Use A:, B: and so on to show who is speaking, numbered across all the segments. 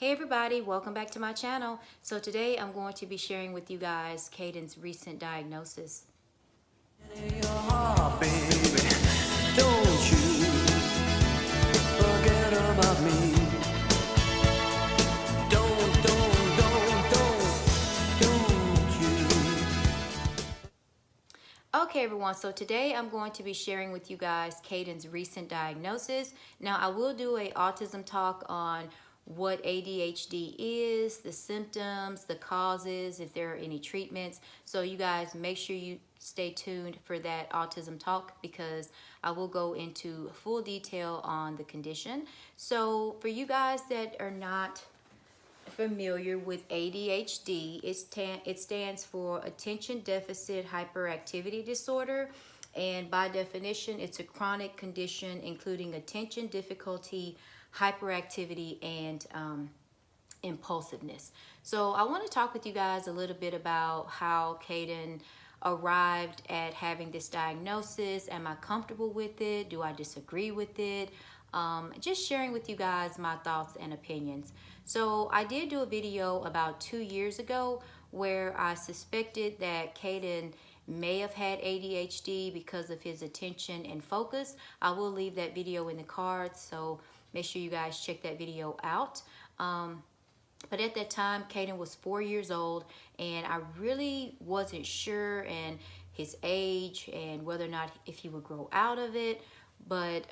A: Hey everybody, welcome back to my channel. So today I'm going to be sharing with you guys Caden's recent diagnosis.
B: Your heart, baby, don't you forget about me. Don't you.
A: Okay everyone, so today I'm going to be sharing with you guys Caden's recent diagnosis. Now I will do a autism talk on what ADHD is, the symptoms, the causes, if there are any treatments. So you guys make sure you stay tuned for that autism talk because I will go into full detail on the condition. So for you guys that are not familiar with ADHD, it stands for Attention Deficit Hyperactivity Disorder. And by definition, it's a chronic condition including attention difficulty, hyperactivity, and impulsiveness. So I want to talk with you guys a little bit about how Caden arrived at having this diagnosis. Am I comfortable with it? Do I disagree with it? Just sharing with you guys my thoughts and opinions. So I did do a video about 2 years ago where I suspected that Caden may have had ADHD because of his attention and focus. I will leave that video in the cards, so make sure you guys check that video out. But at that time, Caden was 4 years old, and I really wasn't sure and his age and whether or not if he would grow out of it. But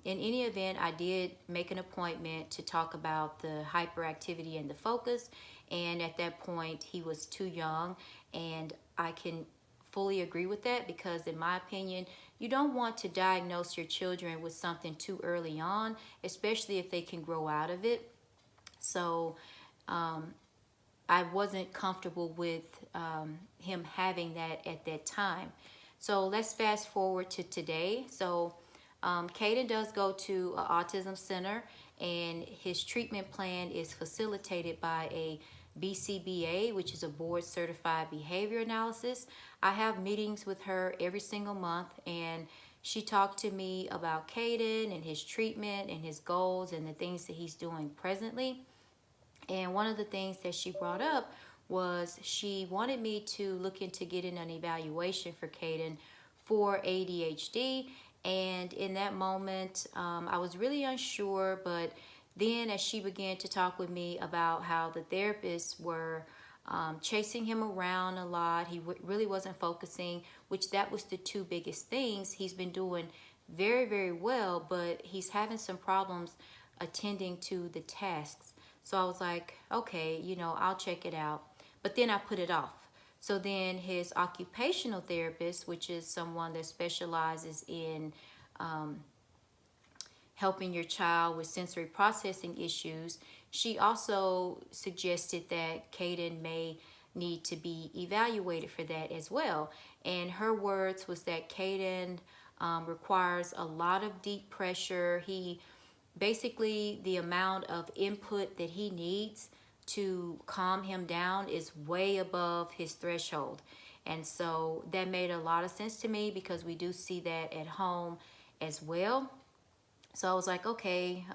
A: in any event, I did make an appointment to talk about the hyperactivity and the focus. And at that point, he was too young, and I can fully agree with that because in my opinion, you don't want to diagnose your children with something too early on, especially if they can grow out of it. So I wasn't comfortable with him having that at that time. So let's fast forward to today. So Caden does go to an autism center, and his treatment plan is facilitated by a BCBA, which is a board certified behavior analysis. I have meetings with her every single month, and she talked to me about Caden and his treatment and his goals and the things that he's doing presently. And one of the things that she brought up was she wanted me to look into getting an evaluation for Caden for ADHD. And in that moment, I was really unsure. But then as she began to talk with me about how the therapists were chasing him around a lot, he really wasn't focusing, which that was the two biggest things. He's been doing very, very well, but he's having some problems attending to the tasks. So I was like, okay, I'll check it out. But then I put it off. So then his occupational therapist, which is someone that specializes in helping your child with sensory processing issues, she also suggested that Caden may need to be evaluated for that as well. And her words was that Caden requires a lot of deep pressure. Basically, the amount of input that he needs to calm him down is way above his threshold. And so that made a lot of sense to me because we do see that at home as well. So I was like, okay.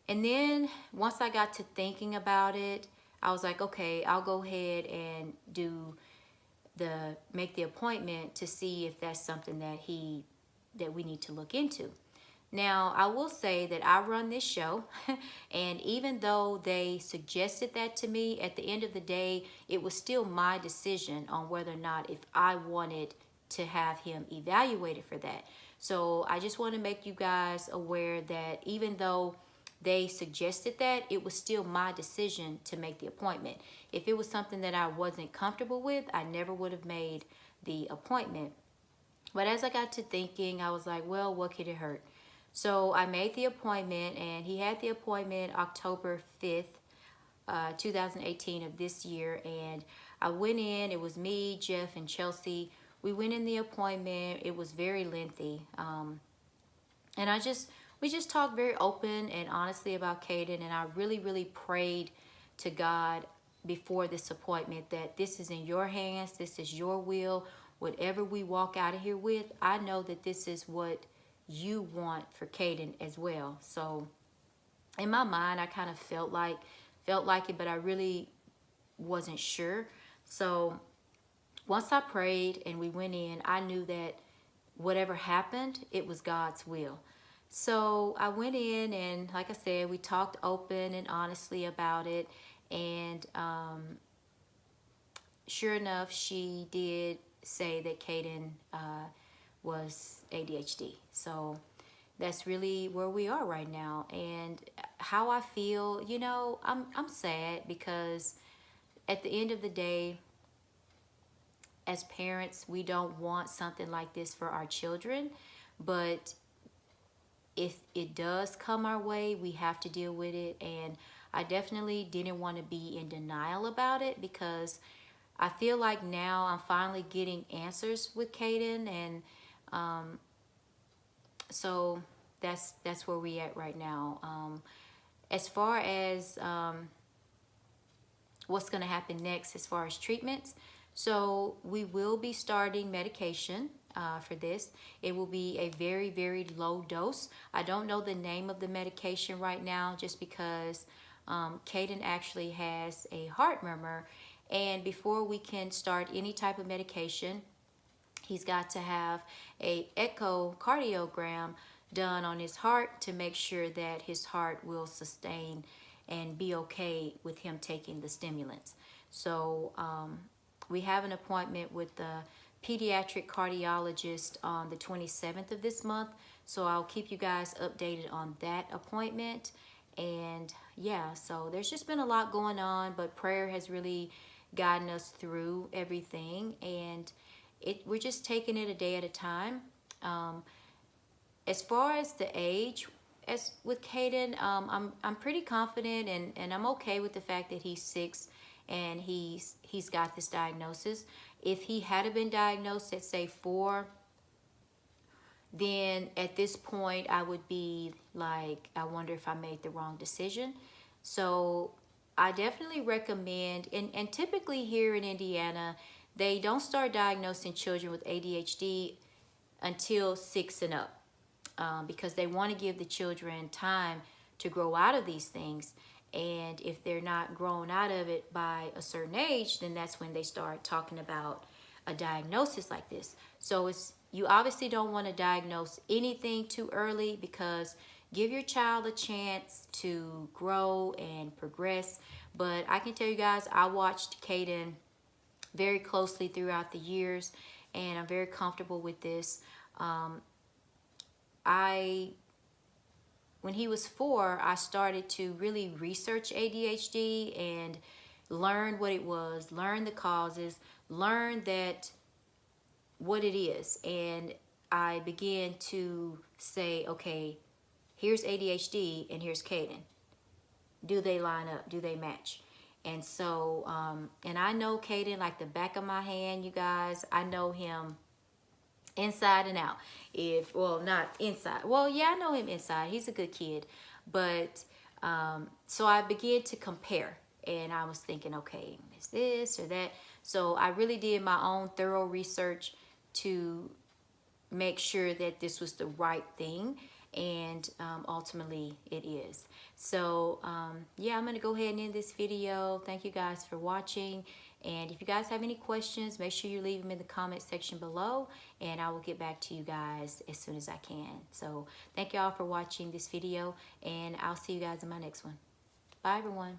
A: And then once I got to thinking about it, I was like, okay, I'll go ahead and make the appointment to see if that's something that we need to look into. Now, I will say that I run this show, and even though they suggested that to me, at the end of the day, it was still my decision on whether or not if I wanted to have him evaluated for that. So I just want to make you guys aware that even though they suggested that, it was still my decision to make the appointment. If it was something that I wasn't comfortable with, I never would have made the appointment. But as I got to thinking, I was like, well, what could it hurt? So I made the appointment, and he had the appointment October 5th, 2018 of this year. And I went in, it was me, Jeff, and Chelsea. We went in the appointment. It was very lengthy. And we just talked very open and honestly about Caden. And I really, really prayed to God before this appointment that this is in your hands. This is your will. Whatever we walk out of here with, I know that this is what you want for Caden as well. So in my mind, I kind of felt like it, but I really wasn't sure. So once I prayed and we went in, I knew that whatever happened, it was God's will. So I went in, and like I said, we talked open and honestly about it. And sure enough, she did say that Caden was ADHD. So that's really where we are right now. And how I feel, you know, I'm sad because at the end of the day, as parents, we don't want something like this for our children, but if it does come our way, we have to deal with it. And I definitely didn't want to be in denial about it, because I feel like now I'm finally getting answers with Caden, and so that's where we at right now. As far as what's going to happen next as far as treatments, so we will be starting medication for this. It will be a very, very low dose. I don't know the name of the medication right now, just because Caden actually has a heart murmur, and before we can start any type of medication, he's got to have a echocardiogram done on his heart to make sure that his heart will sustain and be okay with him taking the stimulants. So we have an appointment with the pediatric cardiologist on the 27th of this month. So I'll keep you guys updated on that appointment. And yeah, so there's just been a lot going on, but prayer has really gotten us through everything. And we're just taking it a day at a time. As far as the age, as with Caden, I'm pretty confident, and I'm okay with the fact that he's 6 and he's got this diagnosis. If he had been diagnosed at say 4, then at this point I would be like, I wonder if I made the wrong decision. So I definitely recommend, and typically here in Indiana, they don't start diagnosing children with ADHD until 6 and up, because they want to give the children time to grow out of these things. And if they're not grown out of it by a certain age, then that's when they start talking about a diagnosis like this. So you obviously don't want to diagnose anything too early, because give your child a chance to grow and progress. But I can tell you guys, I watched Caden very closely throughout the years, and I'm very comfortable with this. When he was 4, I started to really research ADHD and learn what it was, learn the causes, learn that what it is. And I began to say, okay, here's ADHD and here's Caden. Do they line up? Do they match? And so, and I know Caden like the back of my hand, you guys. I know him inside and out. Well, not inside. Well, yeah, I know him inside. He's a good kid. But so I began to compare, and I was thinking, okay, is this or that? So I really did my own thorough research to make sure that this was the right thing, and ultimately it is. So yeah, I'm gonna go ahead and end this video. Thank you guys for watching, and if you guys have any questions, make sure you leave them in the comment section below, and I will get back to you guys as soon as I can. So thank y'all for watching this video, and I'll see you guys in my next one. Bye everyone.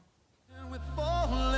B: With falling